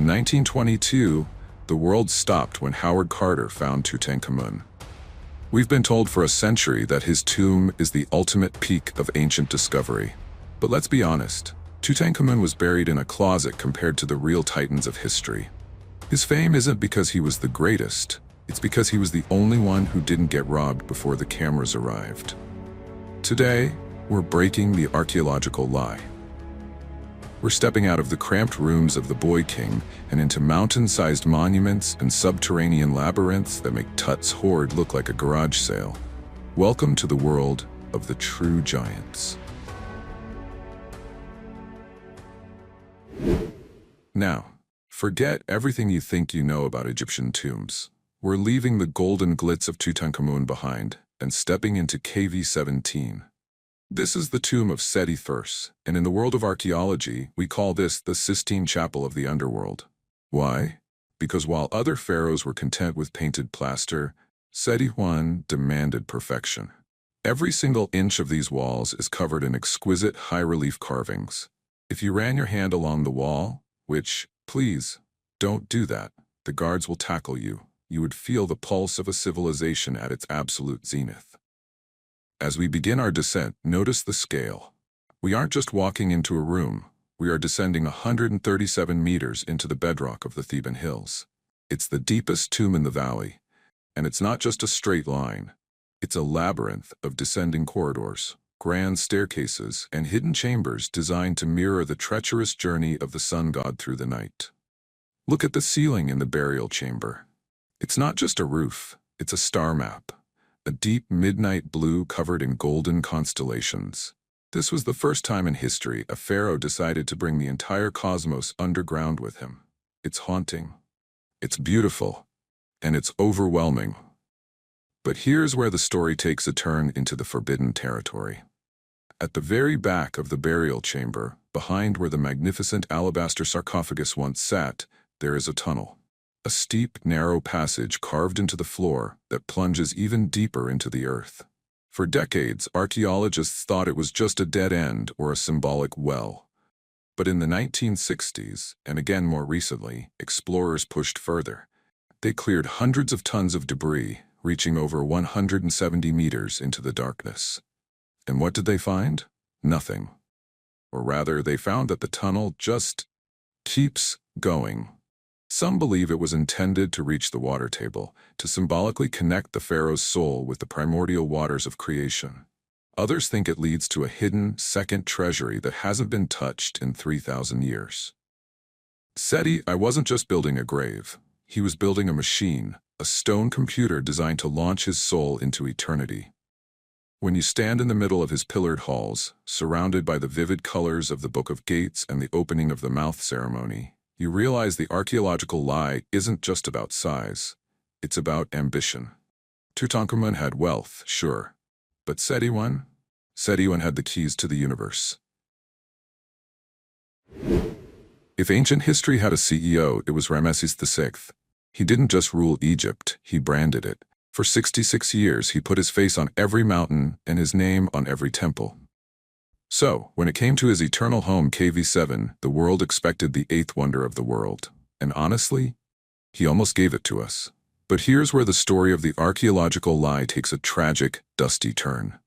1922, the world stopped when Howard Carter found Tutankhamun. We've been told for a century that his tomb is the ultimate peak of ancient discovery. But let's be honest, Tutankhamun was buried in a closet compared to the real titans of history. His fame isn't because he was the greatest, it's because he was the only one who didn't get robbed before the cameras arrived. Today, we're breaking the archaeological lie. We're stepping out of the cramped rooms of the Boy King and into mountain-sized monuments and subterranean labyrinths that make Tut's hoard look like a garage sale. Welcome to the world of the true giants. Now, forget everything you think you know about Egyptian tombs. We're leaving the golden glitz of Tutankhamun behind and stepping into KV-17. This is the tomb of Seti I, and in the world of archaeology, we call this the Sistine Chapel of the Underworld. Why? Because while other pharaohs were content with painted plaster, Seti I demanded perfection. Every single inch of these walls is covered in exquisite high-relief carvings. If you ran your hand along the wall, which, please, don't do that, the guards will tackle you. You would feel the pulse of a civilization at its absolute zenith. As we begin our descent, notice the scale. We aren't just walking into a room, we are descending 137 meters into the bedrock of the Theban hills. It's the deepest tomb in the valley, and it's not just a straight line. It's a labyrinth of descending corridors, grand staircases, and hidden chambers designed to mirror the treacherous journey of the sun god through the night. Look at the ceiling in the burial chamber. It's not just a roof, it's a star map. A deep midnight blue covered in golden constellations. This was the first time in history a pharaoh decided to bring the entire cosmos underground with him. It's haunting, it's beautiful, and it's overwhelming. But here's where the story takes a turn into the forbidden territory. At the very back of the burial chamber, behind where the magnificent alabaster sarcophagus once sat, there is a tunnel. A steep, narrow passage carved into the floor that plunges even deeper into the earth. For decades, archaeologists thought it was just a dead end or a symbolic well. But in the 1960s, and again more recently, explorers pushed further. They cleared hundreds of tons of debris, reaching over 170 meters into the darkness. And what did they find? Nothing. Or rather, they found that the tunnel just keeps going. Some believe it was intended to reach the water table, to symbolically connect the pharaoh's soul with the primordial waters of creation. Others think it leads to a hidden, second treasury that hasn't been touched in 3,000 years. Seti I wasn't just building a grave. He was building a machine, a stone computer designed to launch his soul into eternity. When you stand in the middle of his pillared halls, surrounded by the vivid colors of the Book of Gates and the opening of the mouth ceremony, you realize the archaeological lie isn't just about size, it's about ambition. Tutankhamun had wealth, sure, but Seti I? Seti I had the keys to the universe. If ancient history had a CEO, it was Ramesses VI. He didn't just rule Egypt, he branded it. For 66 years, he put his face on every mountain and his name on every temple. So, when it came to his eternal home KV-7, the world expected the eighth wonder of the world. And honestly, he almost gave it to us. But here's where the story of the archaeological lie takes a tragic, dusty turn.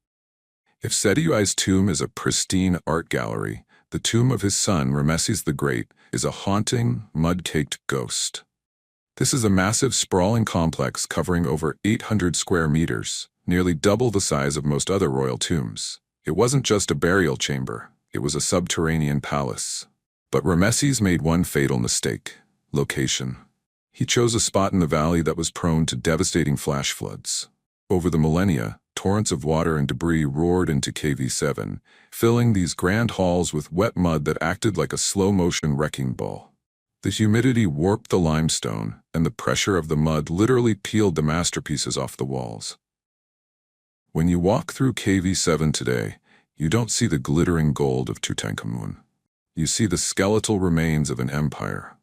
If Seti I's tomb is a pristine art gallery, the tomb of his son, Ramesses the Great, is a haunting, mud-caked ghost. This is a massive, sprawling complex covering over 800 square meters, nearly double the size of most other royal tombs. It wasn't just a burial chamber, it was a subterranean palace. But Ramesses made one fatal mistake: location. He chose a spot in the valley that was prone to devastating flash floods. Over the millennia, torrents of water and debris roared into KV-7, filling these grand halls with wet mud that acted like a slow-motion wrecking ball. The humidity warped the limestone, and the pressure of the mud literally peeled the masterpieces off the walls. When you walk through KV-7 today, you don't see the glittering gold of Tutankhamun. You see the skeletal remains of an empire.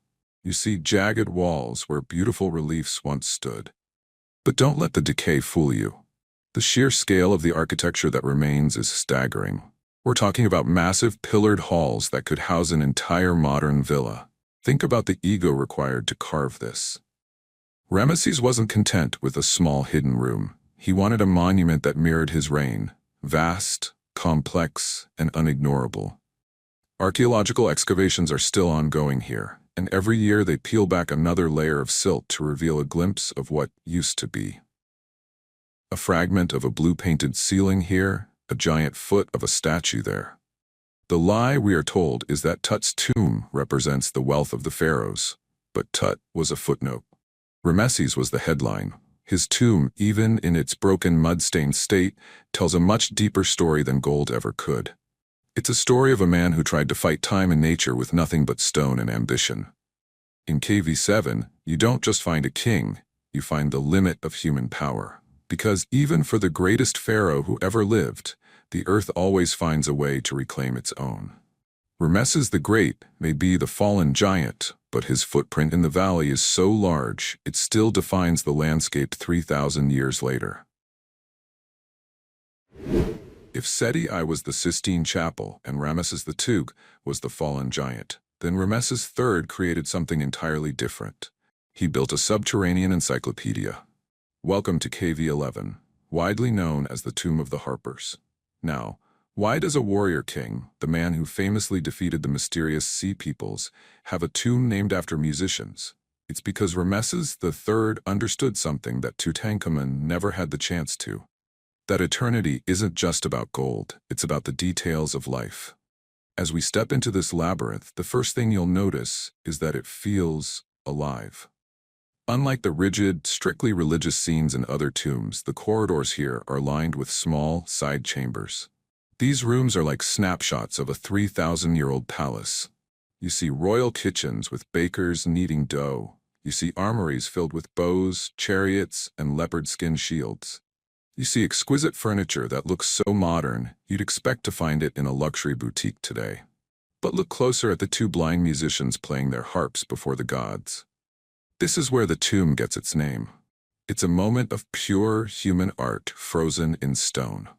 You see jagged walls where beautiful reliefs once stood. But don't let the decay fool you. The sheer scale of the architecture that remains is staggering. We're talking about massive pillared halls that could house an entire modern villa. Think about the ego required to carve this. Ramesses wasn't content with a small hidden room. He wanted a monument that mirrored his reign, vast, complex, and unignorable. Archaeological excavations are still ongoing here, and every year they peel back another layer of silt to reveal a glimpse of what used to be. A fragment of a blue-painted ceiling here, a giant foot of a statue there. The lie, we are told, is that Tut's tomb represents the wealth of the pharaohs, but Tut was a footnote. Ramesses was the headline. His tomb, even in its broken mud-stained state, tells a much deeper story than gold ever could. It's a story of a man who tried to fight time and nature with nothing but stone and ambition. In KV7, you don't just find a king, you find the limit of human power. Because even for the greatest pharaoh who ever lived, the earth always finds a way to reclaim its own. Ramesses the Great may be the fallen giant, but his footprint in the valley is so large, it still defines the landscape 3,000 years later. If Seti I was the Sistine Chapel and Ramesses II was the fallen giant, then Ramesses III created something entirely different. He built a subterranean encyclopedia. Welcome to KV11, widely known as the Tomb of the Harpers. Now, why does a warrior king, the man who famously defeated the mysterious sea peoples, have a tomb named after musicians? It's because Ramesses III understood something that Tutankhamun never had the chance to. That eternity isn't just about gold, it's about the details of life. As we step into this labyrinth, the first thing you'll notice is that it feels alive. Unlike the rigid, strictly religious scenes in other tombs, the corridors here are lined with small, side chambers. These rooms are like snapshots of a 3,000-year-old palace. You see royal kitchens with bakers kneading dough. You see armories filled with bows, chariots, and leopard skin shields. You see exquisite furniture that looks so modern, you'd expect to find it in a luxury boutique today. But look closer at the two blind musicians playing their harps before the gods. This is where the tomb gets its name. It's a moment of pure human art frozen in stone.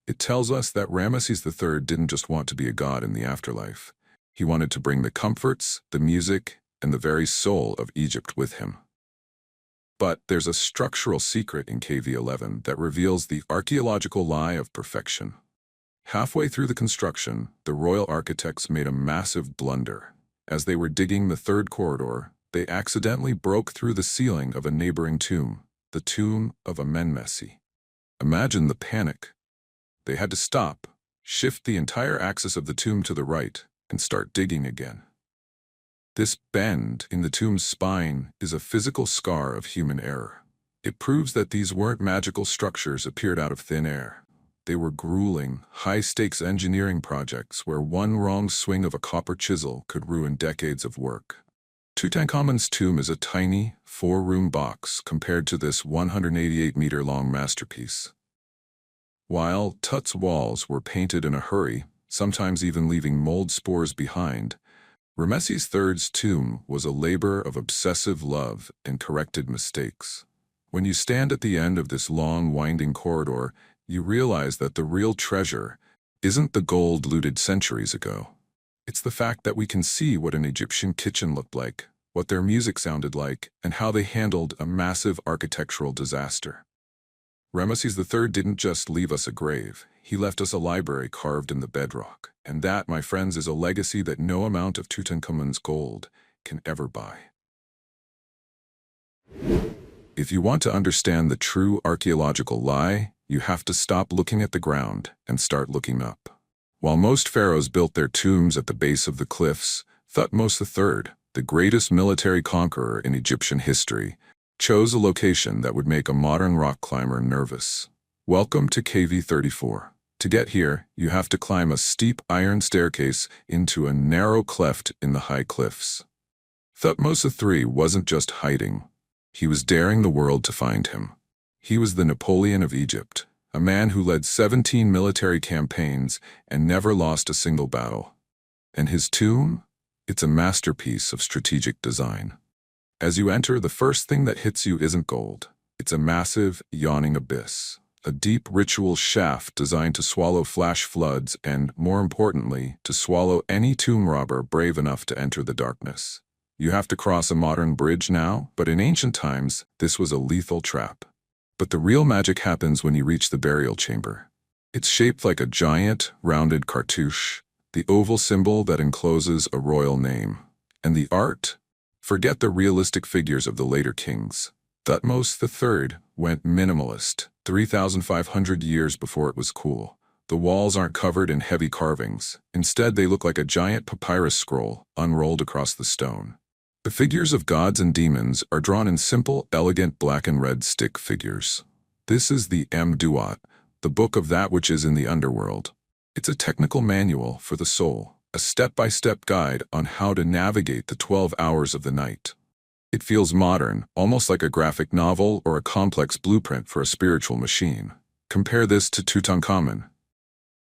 It tells us that Ramesses III didn't just want to be a god in the afterlife. He wanted to bring the comforts, the music, and the very soul of Egypt with him. But there's a structural secret in KV11 that reveals the archaeological lie of perfection. Halfway through the construction, the royal architects made a massive blunder. As they were digging the third corridor, they accidentally broke through the ceiling of a neighboring tomb, the tomb of Ramesses. Imagine the panic. They had to stop, shift the entire axis of the tomb to the right, and start digging again. This bend in the tomb's spine is a physical scar of human error. It proves that these weren't magical structures appeared out of thin air. They were grueling, high-stakes engineering projects where one wrong swing of a copper chisel could ruin decades of work. Tutankhamun's tomb is a tiny, 4-room box compared to this 188-meter-long masterpiece. While Tut's walls were painted in a hurry, sometimes even leaving mold spores behind, Ramesses III's tomb was a labor of obsessive love and corrected mistakes. When you stand at the end of this long, winding corridor, you realize that the real treasure isn't the gold looted centuries ago. It's the fact that we can see what an Egyptian kitchen looked like, what their music sounded like, and how they handled a massive architectural disaster. Ramesses III didn't just leave us a grave, he left us a library carved in the bedrock. And that, my friends, is a legacy that no amount of Tutankhamun's gold can ever buy. If you want to understand the true archaeological lie, you have to stop looking at the ground and start looking up. While most pharaohs built their tombs at the base of the cliffs, THUTMOSE III, the greatest military conqueror in Egyptian history, chose a location that would make a modern rock climber nervous. Welcome to KV34. To get here, you have to climb a steep iron staircase into a narrow cleft in the high cliffs. THUTMOSE III wasn't just hiding. He was daring the world to find him. He was the Napoleon of Egypt, a man who led 17 military campaigns and never lost a single battle. And his tomb? It's a masterpiece of strategic design. As you enter, the first thing that hits you isn't gold. It's a massive, yawning abyss. a deep ritual shaft designed to swallow flash floods and, more importantly, to swallow any tomb robber brave enough to enter the darkness. You have to cross a modern bridge now, but in ancient times, this was a lethal trap. But the real magic happens when you reach the burial chamber. It's shaped like a giant, rounded cartouche, the oval symbol that encloses a royal name. And the art? Forget the realistic figures of the later kings. THUTMOSE III went minimalist, 3,500 years before it was cool. The walls aren't covered in heavy carvings. Instead, they look like a giant papyrus scroll unrolled across the stone. The figures of gods and demons are drawn in simple, elegant black and red stick figures. This is the Mduat, the book of that which is in the Underworld. It's a technical manual for the soul, a step-by-step guide on how to navigate the 12 hours of the night. It feels modern, almost like a graphic novel or a complex blueprint for a spiritual machine. Compare this to Tutankhamun.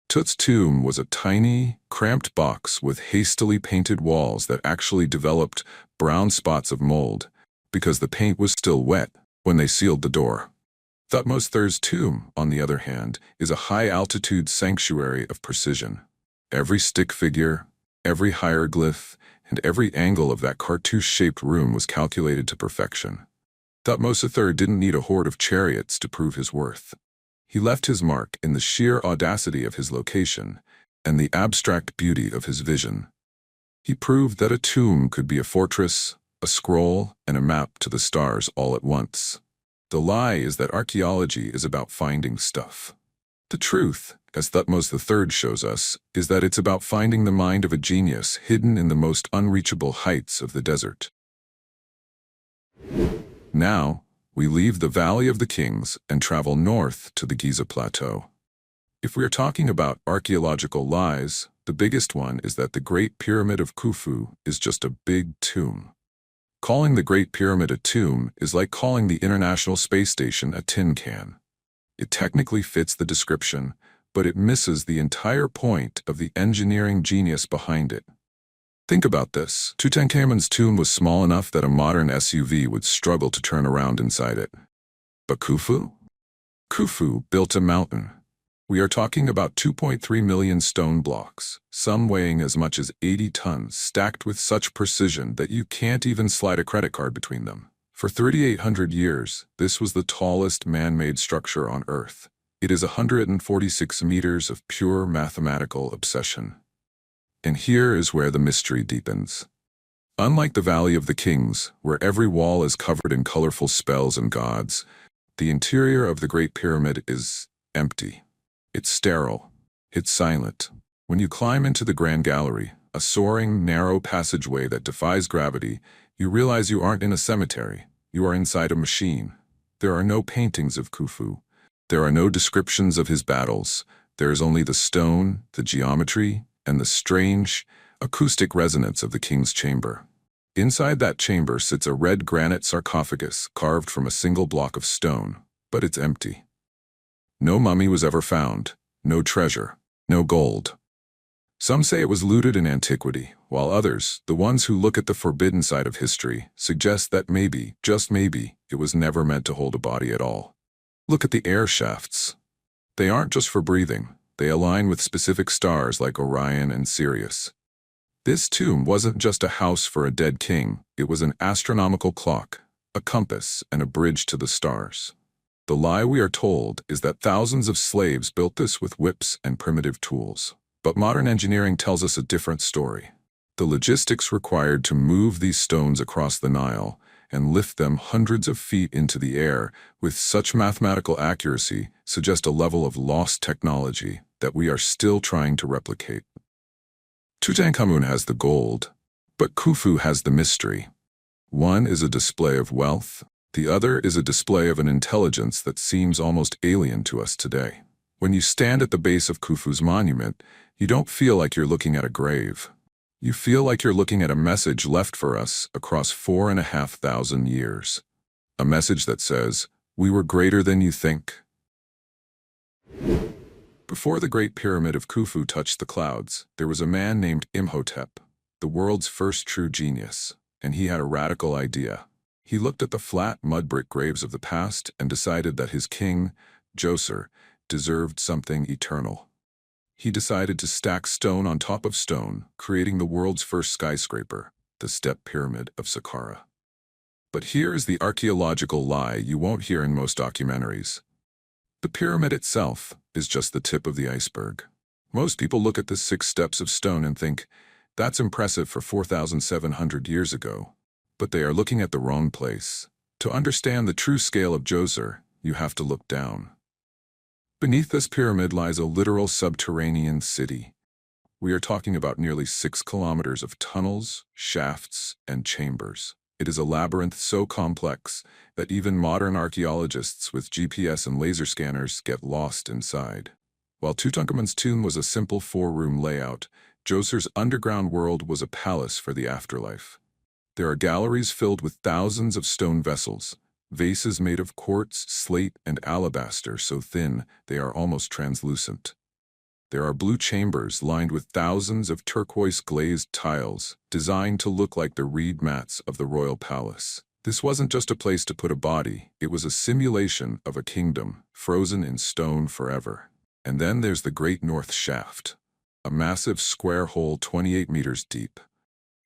Tut's tomb was a tiny, cramped box with hastily painted walls that actually developed brown spots of mold because the paint was still wet when they sealed the door. THUTMOSE III's tomb, on the other hand, is a high-altitude sanctuary of precision. Every stick figure, every hieroglyph, and every angle of that cartouche-shaped room was calculated to perfection. THUTMOSE III didn't need a horde of chariots to prove his worth. He left his mark in the sheer audacity of his location and the abstract beauty of his vision. He proved that a tomb could be a fortress, a scroll, and a map to the stars all at once. The lie is that archaeology is about finding stuff. The truth, as THUTMOSE III shows us, is that it's about finding the mind of a genius hidden in the most unreachable heights of the desert. Now, we leave the Valley of the Kings and travel north to the Giza Plateau. If we are talking about archaeological lies, the biggest one is that the Great Pyramid of Khufu is just a big tomb. Calling the Great Pyramid a tomb is like calling the International Space Station a tin can. It technically fits the description, but it misses the entire point of the engineering genius behind it. Think about this. Tutankhamun's tomb was small enough that a modern SUV would struggle to turn around inside it. But Khufu? Khufu built a mountain. We are talking about 2.3 million stone blocks, some weighing as much as 80 tons, stacked with such precision that you can't even slide a credit card between them. For 3,800 years, this was the tallest man-made structure on Earth. It is 146 meters of pure mathematical obsession. And here is where the mystery deepens. Unlike the Valley of the Kings, where every wall is covered in colorful spells and gods, the interior of the Great Pyramid is empty. It's sterile. It's silent. When you climb into the Grand Gallery, a soaring, narrow passageway that defies gravity, you realize you aren't in a cemetery. You are inside a machine. There are no paintings of Khufu. There are no descriptions of his battles. There is only the stone, the geometry, and the strange, acoustic resonance of the king's chamber. Inside that chamber sits a red granite sarcophagus carved from a single block of stone, but it's empty. No mummy was ever found, no treasure, no gold. Some say it was looted in antiquity, while others, the ones who look at the forbidden side of history, suggest that maybe, just maybe, it was never meant to hold a body at all. Look at the air shafts. They aren't just for breathing. They align with specific stars like Orion and Sirius. This tomb wasn't just a house for a dead king, it was an astronomical clock, a compass, and a bridge to the stars. The lie we are told is that thousands of slaves built this with whips and primitive tools. But modern engineering tells us a different story. The logistics required to move these stones across the Nile and lift them hundreds of feet into the air with such mathematical accuracy suggest a level of lost technology that we are still trying to replicate. Tutankhamun has the gold, but Khufu has the mystery. One is a display of wealth, the other is a display of an intelligence that seems almost alien to us today. When you stand at the base of Khufu's monument, you don't feel like you're looking at a grave. You feel like you're looking at a message left for us across 4,500 years. A message that says, we were greater than you think. Before the Great Pyramid of Khufu touched the clouds, there was a man named Imhotep, the world's first true genius, and he had a radical idea. He looked at the flat mud brick graves of the past and decided that his king, Djoser, deserved something eternal. He decided to stack stone on top of stone, creating the world's first skyscraper, the Step Pyramid of Saqqara. But here is the archaeological lie you won't hear in most documentaries. The pyramid itself is just the tip of the iceberg. Most people look at the 6 steps of stone and think, that's impressive for 4,700 years ago. But they are looking at the wrong place. To understand the true scale of Djoser, you have to look down. Beneath this pyramid lies a literal subterranean city. We are talking about nearly 6 kilometers of tunnels, shafts, and chambers. It is a labyrinth so complex that even modern archaeologists with GPS and laser scanners get lost inside. While Tutankhamun's tomb was a simple 4-room layout, Djoser's underground world was a palace for the afterlife. There are galleries filled with thousands of stone vessels, vases made of quartz, slate, and alabaster so thin they are almost translucent. There are blue chambers lined with thousands of turquoise-glazed tiles, designed to look like the reed mats of the royal palace. This wasn't just a place to put a body, it was a simulation of a kingdom, frozen in stone forever. And then there's the Great North Shaft, a massive square hole 28 meters deep.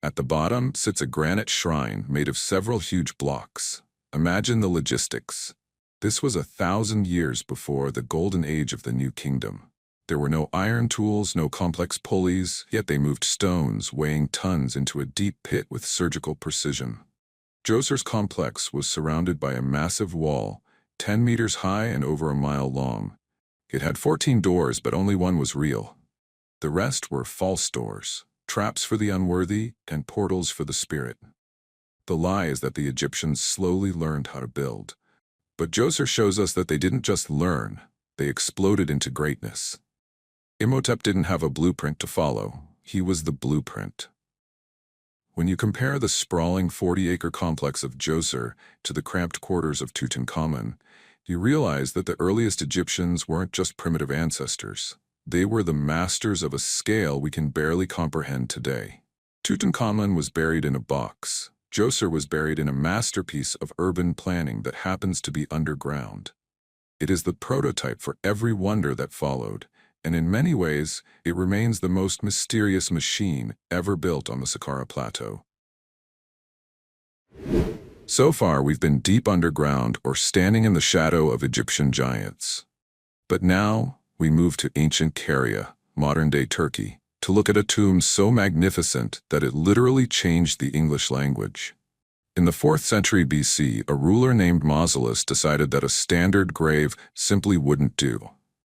At the bottom sits a granite shrine made of several huge blocks. Imagine the logistics. This was 1,000 years before the golden age of the New Kingdom. There were no iron tools, no complex pulleys, yet they moved stones weighing tons into a deep pit with surgical precision. Djoser's complex was surrounded by a massive wall, 10 meters high and over a mile long. It had 14 doors, but only one was real. The rest were false doors, traps for the unworthy, and portals for the spirit. The lie is that the Egyptians slowly learned how to build. But Djoser shows us that they didn't just learn, they exploded into greatness. Imhotep didn't have a blueprint to follow, he was the blueprint. When you compare the sprawling 40-acre complex of Djoser to the cramped quarters of Tutankhamun, you realize that the earliest Egyptians weren't just primitive ancestors. They were the masters of a scale we can barely comprehend today. Tutankhamun was buried in a box. Djoser was buried in a masterpiece of urban planning that happens to be underground. It is the prototype for every wonder that followed, and in many ways, it remains the most mysterious machine ever built on the Saqqara Plateau. So far, we've been deep underground or standing in the shadow of Egyptian giants. But now, we move to ancient Caria, modern-day Turkey, to look at a tomb so magnificent that it literally changed the English language. In the 4th century BC, a ruler named Mausoleum decided that a standard grave simply wouldn't do.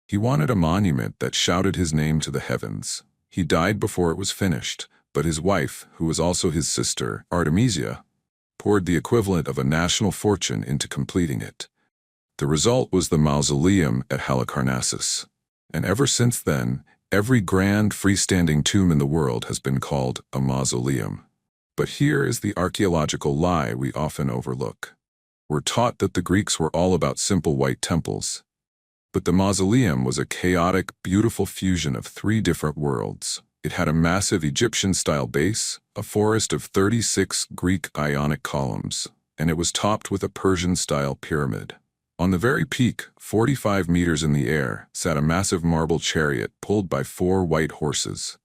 He wanted a monument that shouted his name to the heavens. He died before it was finished, but his wife, who was also his sister, Artemisia, poured the equivalent of a national fortune into completing it. The result was the Mausoleum at Halicarnassus. And ever since then, every grand freestanding tomb in the world has been called a mausoleum. But here is the archaeological lie we often overlook. We're taught that the Greeks were all about simple white temples. But the mausoleum was a chaotic, beautiful fusion of 3 different worlds. It had a massive Egyptian-style base, a forest of 36 Greek Ionic columns, and it was topped with a Persian-style pyramid. On the very peak, 45 meters in the air, sat a massive marble chariot pulled by 4 white horses.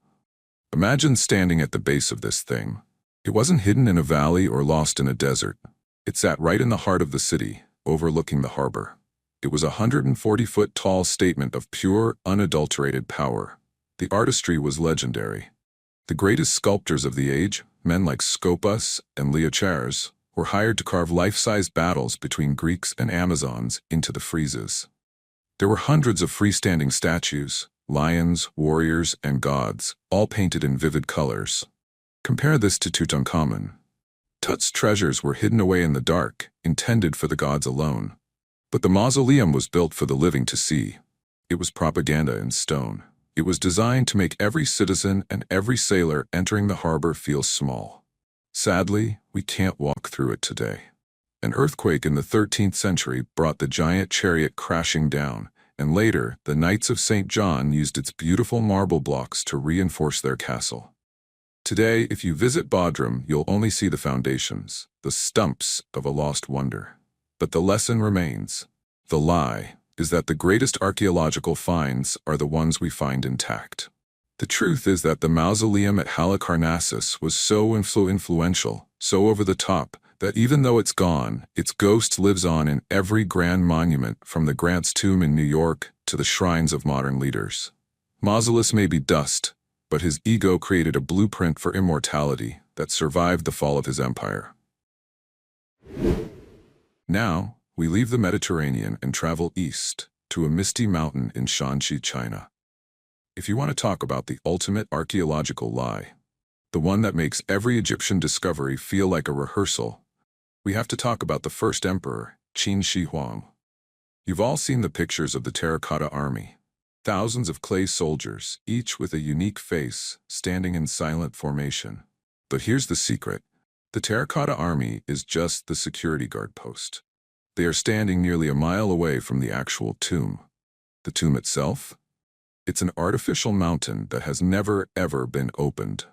Imagine standing at the base of this thing. It wasn't hidden in a valley or lost in a desert. It sat right in the heart of the city, overlooking the harbor. It was a 140-foot-tall statement of pure, unadulterated power. The artistry was legendary. The greatest sculptors of the age, men like Scopas and Leochares, were hired to carve life-sized battles between Greeks and Amazons into the friezes. There were hundreds of freestanding statues, lions, warriors, and gods, all painted in vivid colors. Compare this to Tutankhamun. Tut's treasures were hidden away in the dark, intended for the gods alone. But the mausoleum was built for the living to see. It was propaganda in stone. It was designed to make every citizen and every sailor entering the harbor feel small. Sadly, we can't walk through it today. An earthquake in the 13th century brought the giant chariot crashing down, and later, the Knights of St. John used its beautiful marble blocks to reinforce their castle. Today, if you visit Bodrum, you'll only see the foundations, the stumps of a lost wonder. But the lesson remains. The lie, is that the greatest archaeological finds are the ones we find intact. The truth is that the mausoleum at Halicarnassus was so influential, so over the top, that even though it's gone, its ghost lives on in every grand monument from the Grant's tomb in New York to the shrines of modern leaders. Mausolus may be dust, but his ego created a blueprint for immortality that survived the fall of his empire. Now, we leave the Mediterranean and travel east to a misty mountain in Shanxi, China. If you want to talk about the ultimate archaeological lie, the one that makes every Egyptian discovery feel like a rehearsal, we have to talk about the first emperor, Qin Shi Huang. You've all seen the pictures of the Terracotta army. Thousands of clay soldiers, each with a unique face, standing in silent formation. But here's the secret. The Terracotta army is just the security guard post. They are standing nearly a mile away from the actual tomb. The tomb itself? It's an artificial mountain that has never, ever been opened.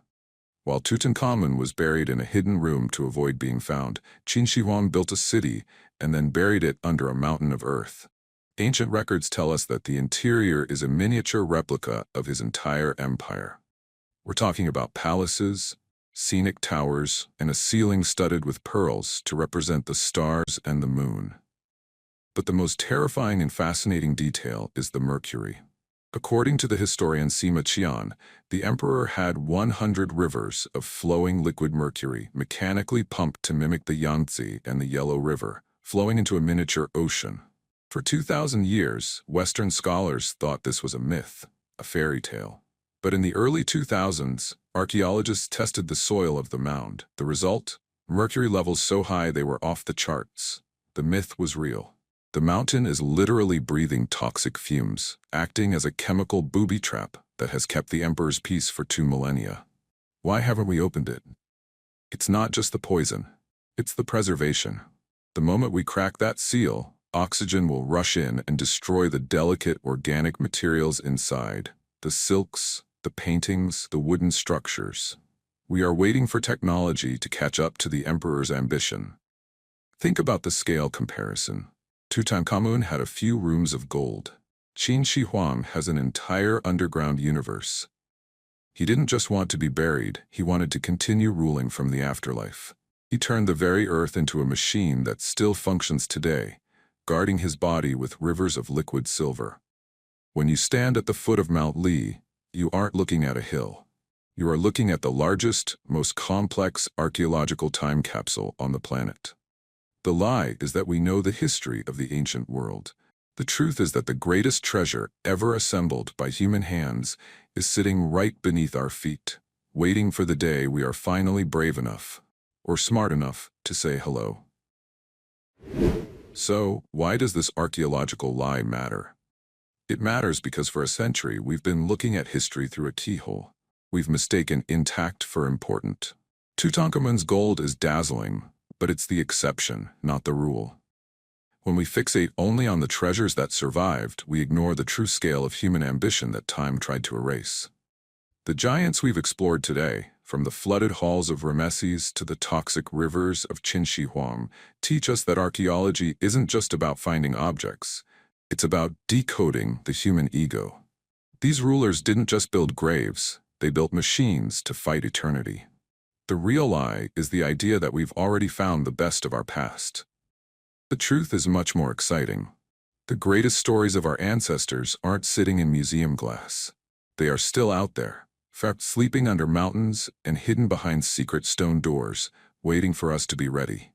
While Tutankhamun was buried in a hidden room to avoid being found, Qin Shi Huang built a city and then buried it under a mountain of earth. Ancient records tell us that the interior is a miniature replica of his entire empire. We're talking about palaces, scenic towers, and a ceiling studded with pearls to represent the stars and the moon. But the most terrifying and fascinating detail is the mercury. According to the historian Sima Qian, the emperor had 100 rivers of flowing liquid mercury mechanically pumped to mimic the Yangtze and the Yellow River, flowing into a miniature ocean. For 2,000 years, Western scholars thought this was a myth, a fairy tale. But in the early 2000s, archaeologists tested the soil of the mound. The result? Mercury levels so high they were off the charts. The myth was real. The mountain is literally breathing toxic fumes, acting as a chemical booby trap that has kept the emperor's peace for 2 millennia. Why haven't we opened it? It's not just the poison, it's the preservation. The moment we crack that seal, oxygen will rush in and destroy the delicate organic materials inside, the silks, the paintings, the wooden structures. We are waiting for technology to catch up to the emperor's ambition. Think about the scale comparison. Tutankhamun had a few rooms of gold. Qin Shi Huang has an entire underground universe. He didn't just want to be buried, he wanted to continue ruling from the afterlife. He turned the very earth into a machine that still functions today, guarding his body with rivers of liquid silver. When you stand at the foot of Mount Li, you aren't looking at a hill. You are looking at the largest, most complex archaeological time capsule on the planet. The lie is that we know the history of the ancient world. The truth is that the greatest treasure ever assembled by human hands is sitting right beneath our feet, waiting for the day we are finally brave enough, or smart enough, to say hello. So, why does this archaeological lie matter? It matters because for a century we've been looking at history through a keyhole. We've mistaken intact for important. Tutankhamun's gold is dazzling, but it's the exception, not the rule. When we fixate only on the treasures that survived, we ignore the true scale of human ambition that time tried to erase. The giants we've explored today, from the flooded halls of Ramesses to the toxic rivers of Qin Shi Huang, teach us that archaeology isn't just about finding objects. It's about decoding the human ego. These rulers didn't just build graves, they built machines to fight eternity. The real lie is the idea that we've already found the best of our past. The truth is much more exciting. The greatest stories of our ancestors aren't sitting in museum glass. They are still out there, sleeping under mountains and hidden behind secret stone doors, waiting for us to be ready.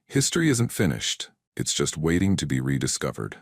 History isn't finished, it's just waiting to be rediscovered.